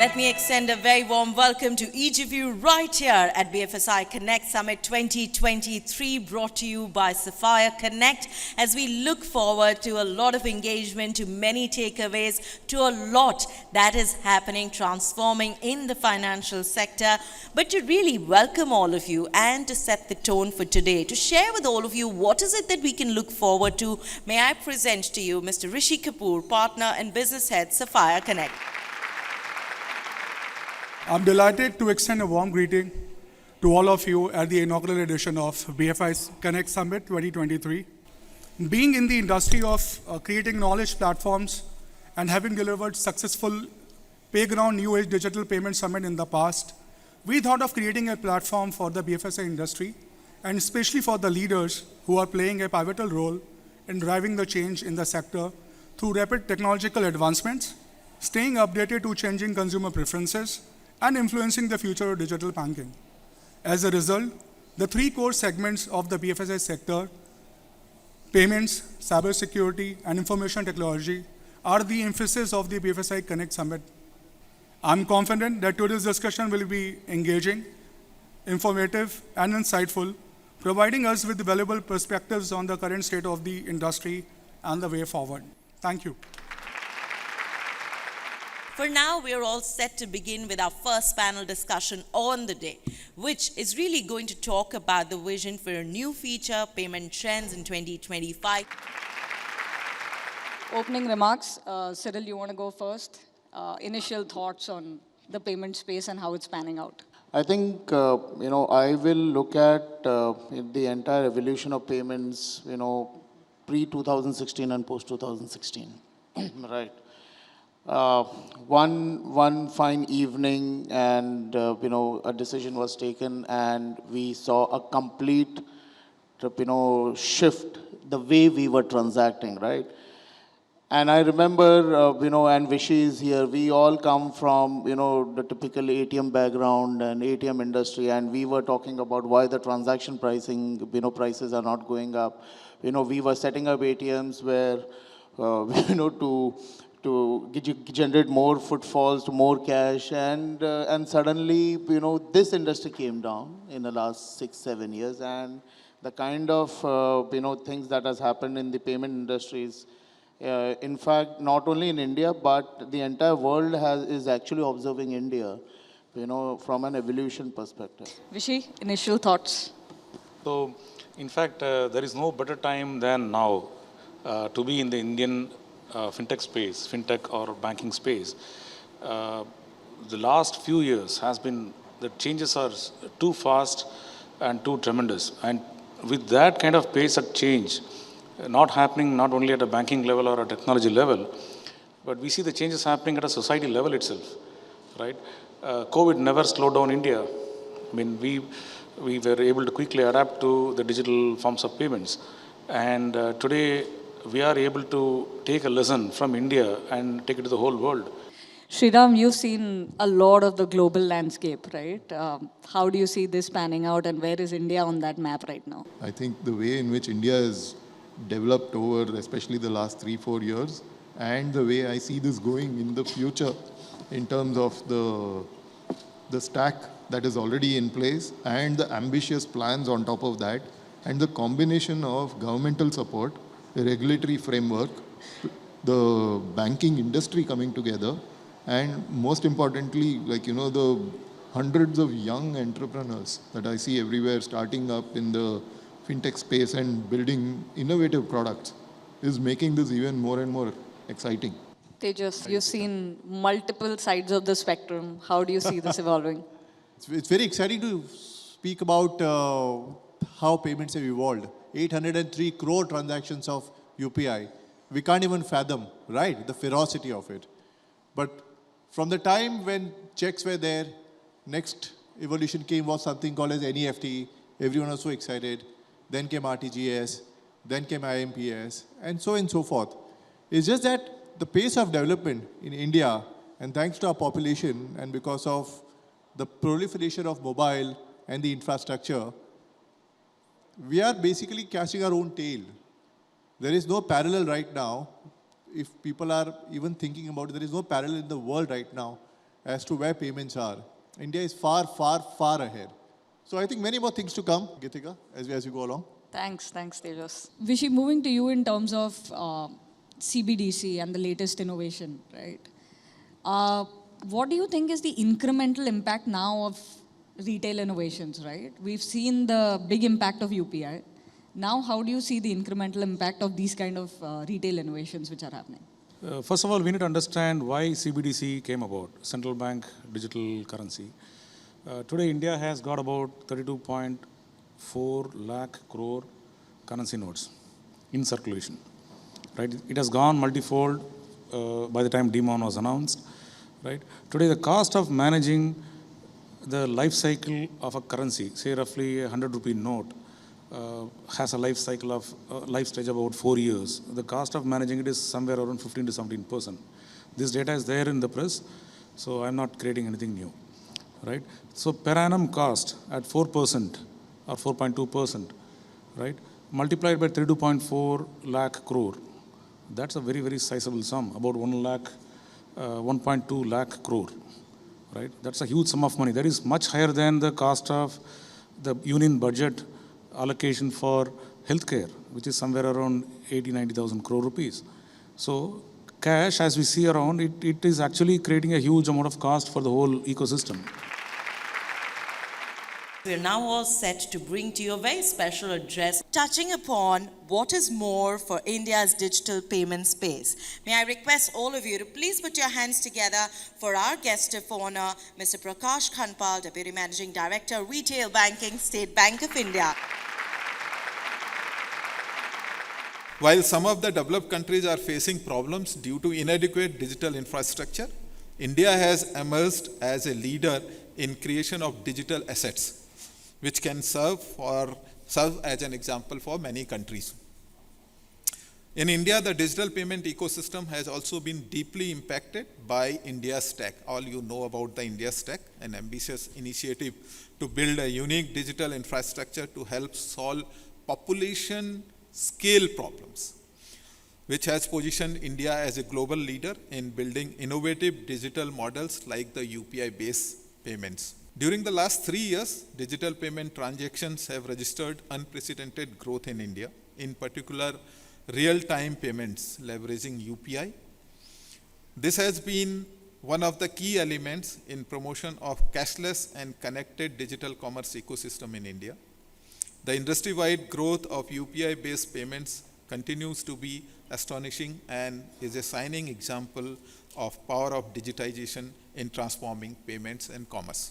Let me extend a very warm welcome to each of you right here at BFSI Connect Summit 2023, brought to you by Sapphire Connect, as we look forward to a lot of engagement, to many takeaways, to a lot that is happening, transforming in the financial sector. But to really welcome all of you and to set the tone for today, to share with all of you what is it that we can look forward to, may I present to you Mr. Rishi Kapoor, Partner and Business Head, Sapphire Connect. I'm delighted to extend a warm greeting to all of you at the inaugural edition of BFSI Connect Summit 2023. Being in the industry of creating knowledge platforms and having delivered successful playground new age digital payment summit in the past, we thought of creating a platform for the BFSI industry and especially for the leaders who are playing a pivotal role in driving the change in the sector through rapid technological advancements, staying updated to changing consumer preferences, and influencing the future of digital banking. As a result, the three core segments of the BFSI sector, payments, cybersecurity, and information technology, are the emphasis of the BFSI Connect Summit. I'm confident that today's discussion will be engaging, informative, and insightful, providing us with valuable perspectives on the current state of the industry and the way forward. Thank you. For now, we are all set to begin with our first panel discussion on the day, which is really going to talk about the vision for a new feature, payment trends in 2025. Opening remarks, Cyril, you want to go first? Initial thoughts on the payment space and how it's panning out. I think, I will look at the entire evolution of payments, pre-2016 and post-2016, right? One fine evening and, a decision was taken and we saw a complete, shift the way we were transacting, right? And I remember, and Vishy is here, we all come from, the typical ATM background and ATM industry, and we were talking about why the transaction pricing, prices are not going up. We were setting up ATMs where, to generate more footfalls, to more cash, and suddenly, this industry came down in the last 6-7 years, and the kind of, things that has happened in the payment industries, in fact, not only in India, but the entire world is actually observing India, from an evolution perspective. Vishy, initial thoughts? So, in fact, there is no better time than now to be in the Indian fintech space, fintech or banking space. The last few years has been, the changes are too fast and too tremendous. And with that kind of pace of change, not happening not only at a banking level or a technology level, but we see the changes happening at a society level itself, right? COVID never slowed down India. I mean, we were able to quickly adapt to the digital forms of payments. And today, we are able to take a lesson from India and take it to the whole world. Sriram, you've seen a lot of the global landscape, right? How do you see this panning out and where is India on that map right now? I think the way in which India is developed over especially the last 3-4 years and the way I see this going in the future in terms of the stack that is already in place and the ambitious plans on top of that and the combination of governmental support, the regulatory framework, the banking industry coming together, and most importantly, the hundreds of young entrepreneurs that I see everywhere starting up in the fintech space and building innovative products is making this even more and more exciting. Tejas, you've seen multiple sides of the spectrum. How do you see this evolving? It's very exciting to speak about how payments have evolved. 803 crore transactions of UPI. We can't even fathom, right, the ferocity of it. But from the time when checks were there, next evolution came was something called as NEFT. Everyone was so excited. Then came RTGS, then came IMPS, and so on and so forth. It's just that the pace of development in India, and thanks to our population, and because of the proliferation of mobile and the infrastructure, we are basically catching our own tail. There is no parallel right now. If people are even thinking about it, there is no parallel in the world right now as to where payments are, India is far, far, far ahead. So I think many more things to come, Geetika, as we go along. Thanks, Tejas. Vishy, moving to you in terms of CBDC and the latest innovation, right? What do you think is the incremental impact now of retail innovations, right? We've seen the big impact of UPI. Now, how do you see the incremental impact of these kind of retail innovations which are happening? First of all, we need to understand why CBDC came about, central bank digital currency. Today, India has got about 32.4 lakh crore currency notes in circulation. Right? It has gone multifold by the time Demon was announced. Right? Today, the cost of managing the life cycle of a currency, say roughly a 100 rupee note, has a life cycle of life stage of about 4 years. The cost of managing it is somewhere around 15 to 17%. This data is there in the press, so I'm not creating anything new. Right? So per annum cost at 4% or 4.2%, right? Multiplied by 32.4 lakh crore. That's a very, very sizable sum, about 1.2 lakh crore. Right? That's a huge sum of money. That is much higher than the cost of the union budget allocation for healthcare, which is somewhere around 90,000 crore rupees. So cash, as we see around, it is actually creating a huge amount of cost for the whole ecosystem. We are now all set to bring to you a very special address touching upon what is more for India's digital payment space. May I request all of you to please put your hands together for our guest of honor, Mr. Prakash Khanpal, Deputy Managing Director, Retail Banking, State Bank of India. While some of the developed countries are facing problems due to inadequate digital infrastructure, India has emerged as a leader in creation of digital assets, which can serve as an example for many countries. In India, the digital payment ecosystem has also been deeply impacted by India's Stack. All you know about the India Stack, an ambitious initiative to build a unique digital infrastructure to help solve population scale problems, which has positioned India as a global leader in building innovative digital models like the UPI-based payments. During the last 3 years, digital payment transactions have registered unprecedented growth in India, in particular real-time payments leveraging UPI. This has been one of the key elements in promotion of cashless and connected digital commerce ecosystem in India. The industry-wide growth of UPI-based payments continues to be astonishing and is a shining example of power of digitization in transforming payments and commerce.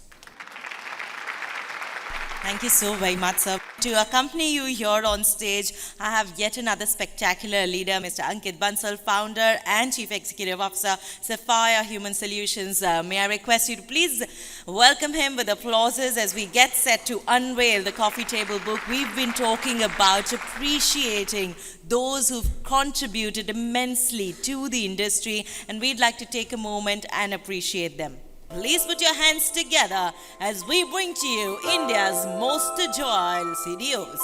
Thank you so very much, sir. To accompany you here on stage, I have yet another spectacular leader, Mr. Ankit Bansal, founder and Chief Executive Officer, Sapphire Human Solutions. May I request you to please welcome him with applauses as we get set to unveil the coffee table book. We've been talking about appreciating those who've contributed immensely to the industry, and we'd like to take a moment and appreciate them. Please put your hands together as we bring to you India's Most Agile CDOs.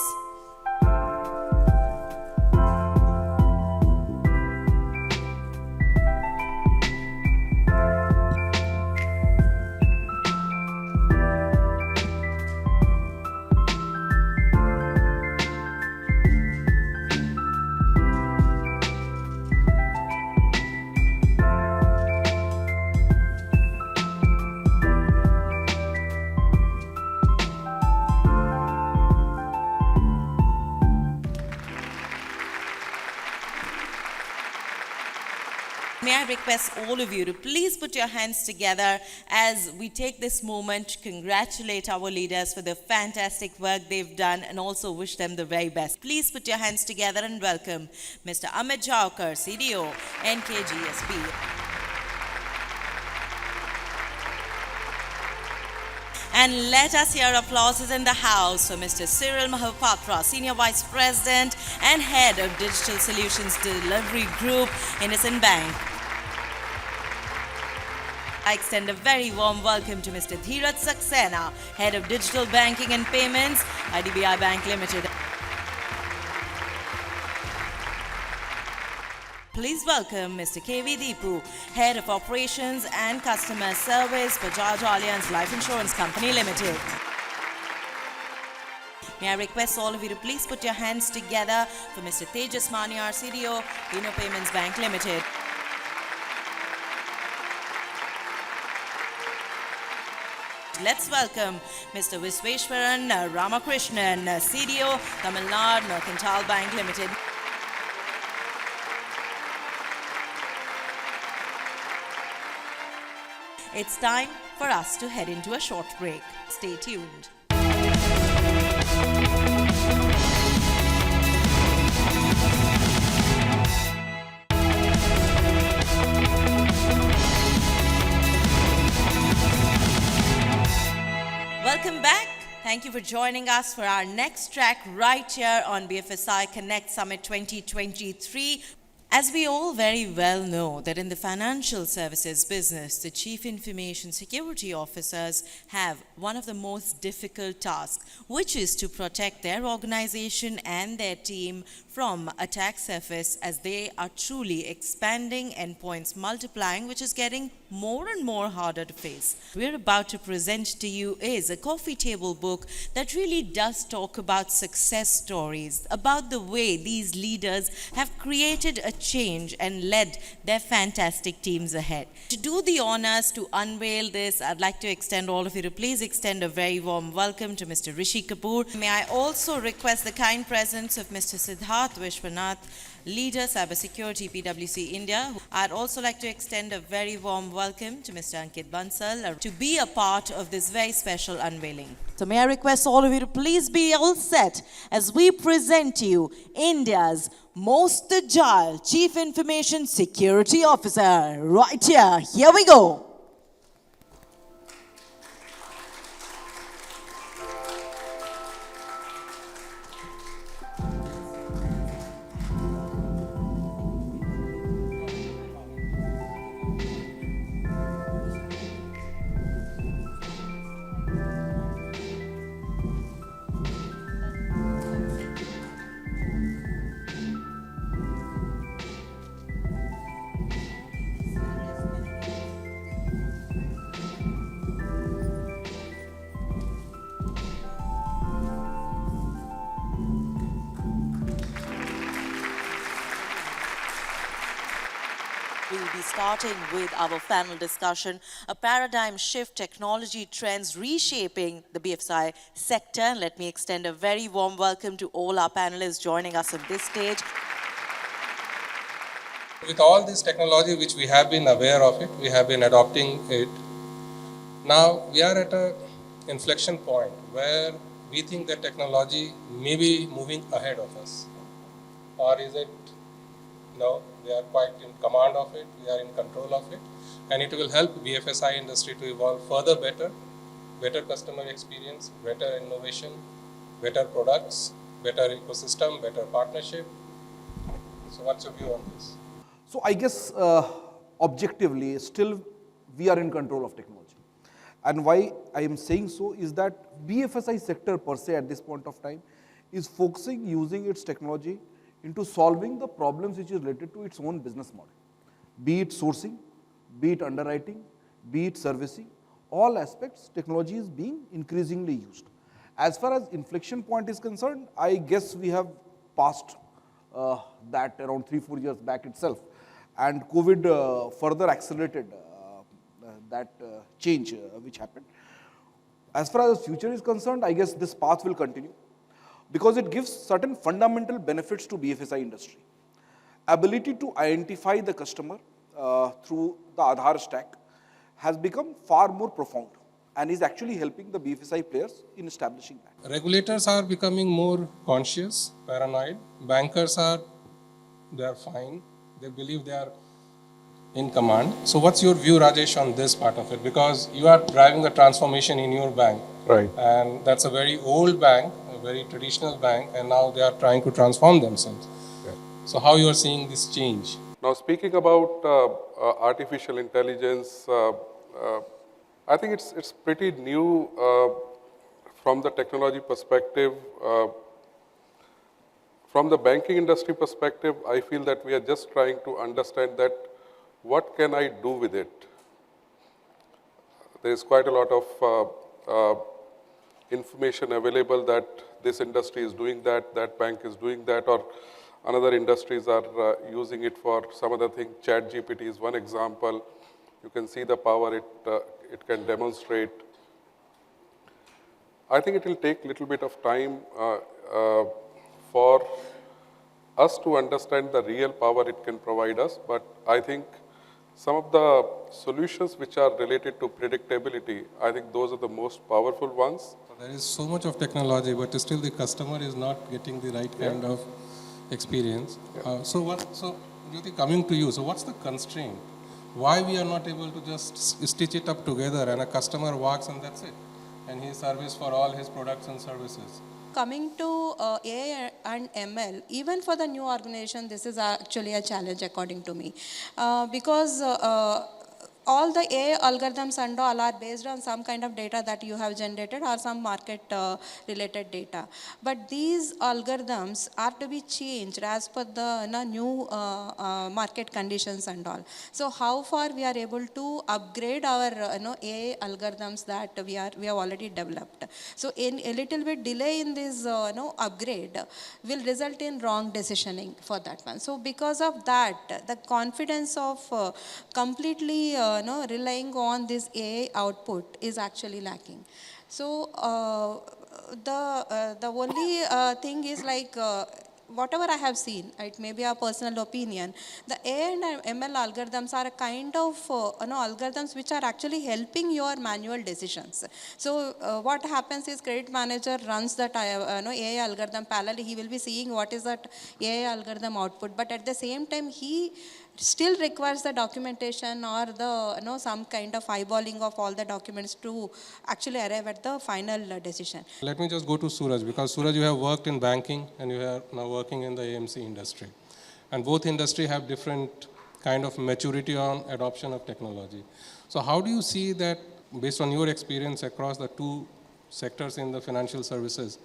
May I request all of you to please put your hands together as we take this moment to congratulate our leaders for the fantastic work they've done and also wish them the very best. Please put your hands together and welcome Mr. Amit Jhaukar, CDO, NKGSB. And let us hear applauses in the house for Mr. Cyril Mahapatra, Senior Vice President and Head of Digital Solutions Delivery Group, Innocent Bank. I extend a very warm welcome to Mr. Dheeraj Saxena, Head of Digital Banking and Payments, IDBI Bank Limited. Please welcome Mr. KV Deepu, Head of Operations and Customer Service for Bajaj Allianz Life Insurance Company Limited. May I request all of you to please put your hands together for Mr. Tejas Maniar, CDO, Uno Payments Bank Limited. Let's welcome Mr. Visweshwaran Ramakrishnan, CDO, Tamil Nadu Mercantile Bank Limited. It's time for us to head into a short break. Stay tuned. Welcome back. Thank you for joining us for our next track right here on BFSI Connect Summit 2023. As we all very well know that in the financial services business, the Chief Information Security Officers have one of the most difficult tasks, which is to protect their organization and their team from attack surface as they are truly expanding, endpoints multiplying, which is getting more and more harder to face. We're about to present to you is a coffee table book that really does talk about success stories, about the way these leaders have created a change and led their fantastic teams ahead. To do the honors to unveil this, I'd like to extend all of you to please extend a very warm welcome to Mr. Rishi Kapoor. May I also request the kind presence of Mr. Siddharth Vishwanath, Leader Cybersecurity PwC India. I'd also like to extend a very warm welcome to Mr. Ankit Bansal to be a part of this very special unveiling. So may I request all of you to please be all set as we present to you India's most agile Chief Information Security Officer. Right here. Here we go. We'll be starting with our panel discussion, a paradigm shift, technology trends reshaping the BFSI sector. Let me extend a very warm welcome to all our panelists joining us on this stage. With all this technology which we have been aware of it, we have been adopting it. Now we are at an inflection point where we think that technology may be moving ahead of us. Or is it? No, we are quite in command of it, we are in control of it, and it will help BFSI industry to evolve further better customer experience, better innovation, better products, better ecosystem, better partnership. So what's your view on this? So I guess objectively, still we are in control of technology. And why I am saying so is that BFSI sector per se at this point of time is focusing using its technology into solving the problems which is related to its own business model. Be it sourcing, be it underwriting, be it servicing, all aspects technology is being increasingly used. As far as inflection point is concerned, I guess we have passed that around 3-4 years back itself, and COVID further accelerated that change which happened. As far as the future is concerned, I guess this path will continue, because it gives certain fundamental benefits to BFSI industry. Ability to identify the customer through the Aadhaar stack has become far more profound and is actually helping the BFSI players in establishing that. Regulators are becoming more conscious, paranoid. Bankers they are fine. They believe they are in command. So what's your view, Rajesh, on this part of it? Because you are driving the transformation in your bank. Right. And that's a very old bank, very traditional bank, and now they are trying to transform themselves. Yeah. So how you are seeing this change? Now, speaking about artificial intelligence, I think it's pretty new from the technology perspective. From the banking industry perspective, I feel that we are just trying to understand that what can I do with it? There is quite a lot of information available that this industry is doing that, that bank is doing that, or another industries are using it for some other thing. ChatGPT is one example. You can see the power it can demonstrate. I think it will take a little bit of time for us to understand the real power it can provide us, but I think some of the solutions which are related to predictability, I think those are the most powerful ones. There is so much of technology, but still the customer is not getting the right kind of experience. So Jyoti, coming to you, so what's the constraint? Why we are not able to just stitch it up together and a customer walks and that's it, and he service for all his products and services? Coming to AI and ML, even for the new organization, this is actually a challenge according to me. Because all the AI algorithms and all are based on some kind of data that you have generated or some market related data. But these algorithms are to be changed as per the new market conditions and all. So how far we are able to upgrade our AI algorithms that we have already developed. So in a little bit delay in this upgrade will result in wrong decisioning for that one. So because of that, the confidence of completely relying on this AI output is actually lacking. So the only thing is like whatever I have seen, it may be a personal opinion, the AI and ML algorithms are a kind of algorithms which are actually helping your manual decisions. So what happens is credit manager runs that AI algorithm parallelly. He will be seeing what is that AI algorithm output, but at the same time he still requires the documentation or the some kind of eyeballing of all the documents to actually arrive at the final decision. Let me just go to Suraj, because Suraj, you have worked in banking and you are now working in the AMC industry. And both industry have different kind of maturity on adoption of technology. So how do you see that, based on your experience across the two sectors in the financial services,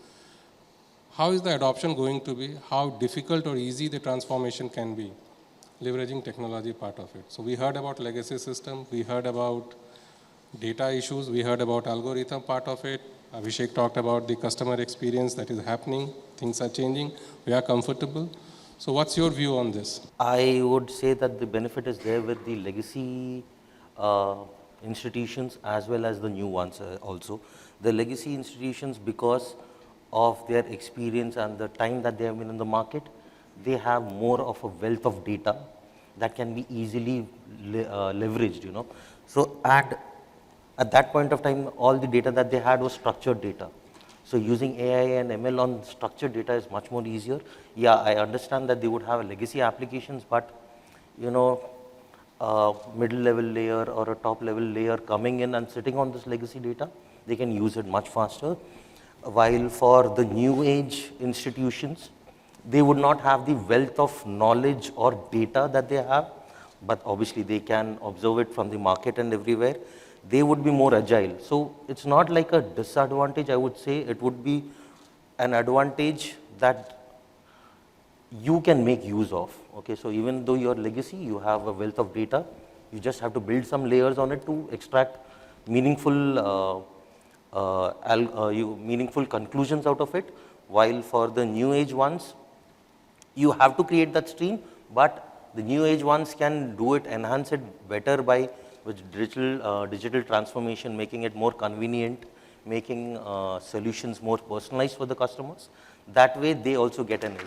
how is the adoption going to be? How difficult or easy the transformation can be, leveraging technology part of it? So we heard about legacy system, we heard about data issues, we heard about algorithm part of it. Abhishek talked about the customer experience that is happening, things are changing, we are comfortable. So what's your view on this? I would say that the benefit is there with the legacy institutions as well as the new ones also. The legacy institutions, because of their experience and the time that they have been in the market, they have more of a wealth of data that can be easily leveraged, So at that point of time, all the data that they had was structured data. So using AI and ML on structured data is much more easier. Yeah, I understand that they would have legacy applications, but a middle level layer or a top level layer coming in and sitting on this legacy data, they can use it much faster. While for the new age institutions, they would not have the wealth of knowledge or data that they have, but obviously they can observe it from the market and everywhere. They would be more agile. So it's not like a disadvantage, I would say. It would be an advantage that you can make use of. Okay, so even though you're legacy, you have a wealth of data. You just have to build some layers on it to extract meaningful meaningful conclusions out of it. While for the new age ones, you have to create that stream, but the new age ones can do it, enhance it better by with digital transformation, making it more convenient, making solutions more personalized for the customers. That way, they also get an edge.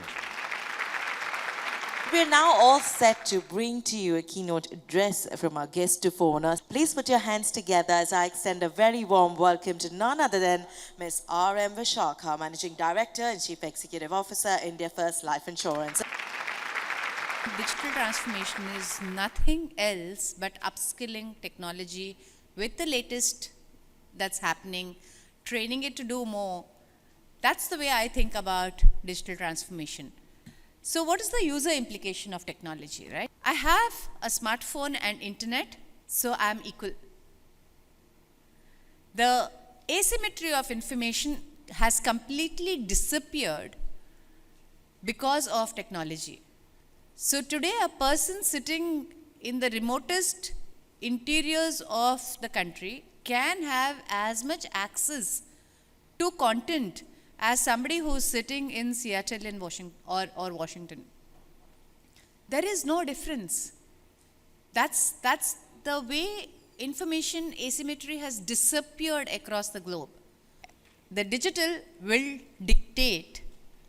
We're now all set to bring to you a keynote address from our guest to foreigners. Please put your hands together as I extend a very warm welcome to none other than Ms. R.M. Vishakha, Managing Director and Chief Executive Officer, India First Life Insurance. Digital transformation is nothing else but upskilling technology with the latest that's happening, training it to do more. That's the way I think about digital transformation. So what is the user implication of technology, right? I have a smartphone and internet, so I'm equal. The asymmetry of information has completely disappeared because of technology. So today a person sitting in the remotest interiors of the country can have as much access to content as somebody who's sitting in Seattle in Washington or Washington. There is no difference. That's the way information asymmetry has disappeared across the globe. The digital will dictate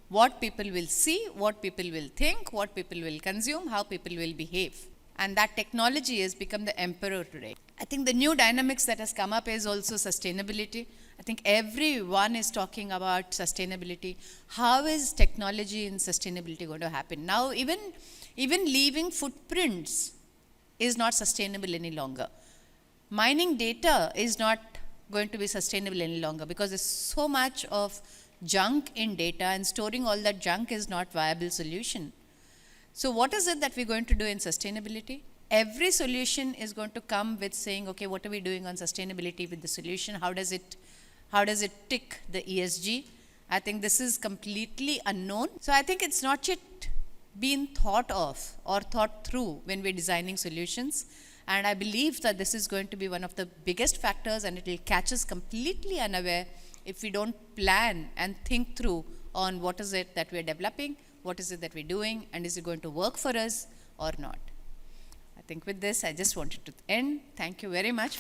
what people will see, what people will think, what people will consume, how people will behave. And that technology has become the emperor today. I think the new dynamics that has come up is also sustainability. I think everyone is talking about sustainability. How is technology and sustainability going to happen? Now, even leaving footprints is not sustainable any longer. Mining data is not going to be sustainable any longer because there's so much of junk in data, and storing all that junk is not viable solution. So what is it that we're going to do in sustainability? Every solution is going to come with saying, okay, what are we doing on sustainability with the solution? How does it tick the ESG? I think this is completely unknown. So I think it's not yet been thought of or thought through when we're designing solutions. And I believe that this is going to be one of the biggest factors, and it will catch us completely unaware if we don't plan and think through on what is it that we're developing, what is it that we're doing, and is it going to work for us or not. I think with this, I just wanted to end. Thank you very much.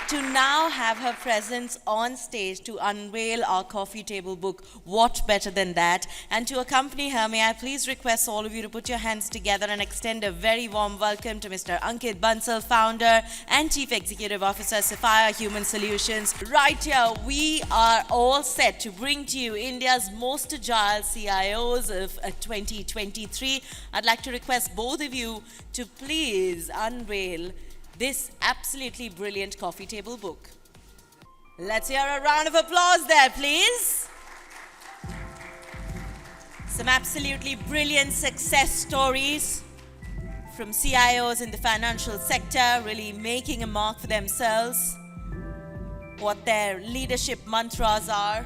To now have her presence on stage to unveil our coffee table book, what better than that? And to accompany her, may I please request all of you to put your hands together and extend a very warm welcome to Mr. Ankit Bansal, founder and Chief Executive Officer, Sapphire Human Solutions. Right here, we are all set to bring to you India's most agile CIOs of 2023. I'd like to request both of you to please unveil this absolutely brilliant coffee table book. Let's hear a round of applause there, please. Some absolutely brilliant success stories from CIOs in the financial sector, really making a mark for themselves, what their leadership mantras are.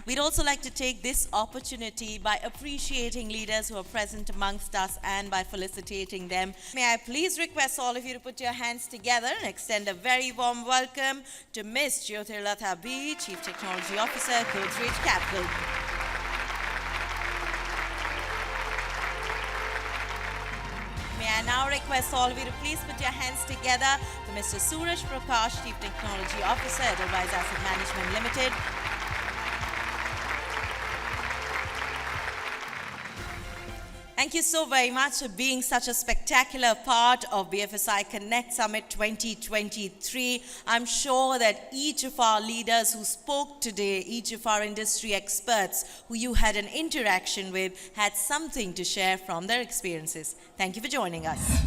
We'd also like to take this opportunity by appreciating leaders who are present amongst us and by felicitating them. May I please request all of you to put your hands together and extend a very warm welcome to Ms. Jyotirlatha B, Chief Technology Officer, Godrej Capital. May I now request all of you to please put your hands together for Mr. Suraj Prakash, Chief Technology Officer, Edelweiss Asset Management Limited. Thank you so very much for being such a spectacular part of BFSI Connect Summit 2023. I'm sure that each of our leaders who spoke today, each of our industry experts who you had an interaction with, had something to share from their experiences. Thank you for joining us.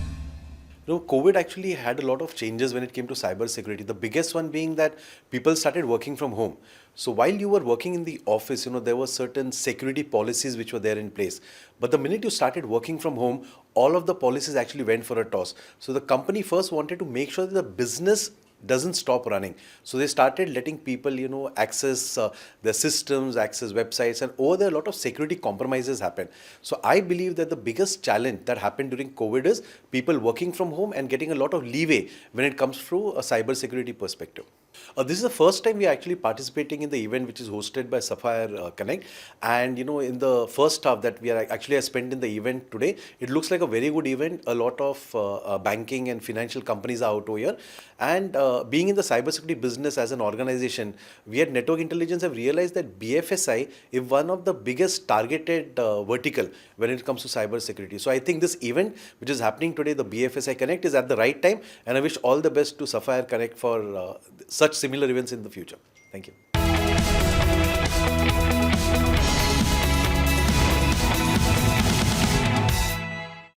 COVID actually had a lot of changes when it came to cybersecurity. The biggest one being that people started working from home. So while you were working in the office, there were certain security policies which were there in place. But the minute you started working from home, all of the policies actually went for a toss. So the company first wanted to make sure that the business doesn't stop running. So they started letting people, access their systems, access websites, and over there a lot of security compromises happen. So I believe that the biggest challenge that happened during COVID is people working from home and getting a lot of leeway when it comes through a cybersecurity perspective. This is the first time we are actually participating in the event which is hosted by Sapphire Connect. And in the first half that we are actually spent in the event today, it looks like a very good event. A lot of banking and financial companies are out over here. And being in the cybersecurity business as an organization, we at Network Intelligence have realized that BFSI is one of the biggest targeted vertical when it comes to cybersecurity. So I think this event which is happening today, the BFSI Connect, is at the right time. And I wish all the best to Sapphire Connect for such similar events in the future. Thank you.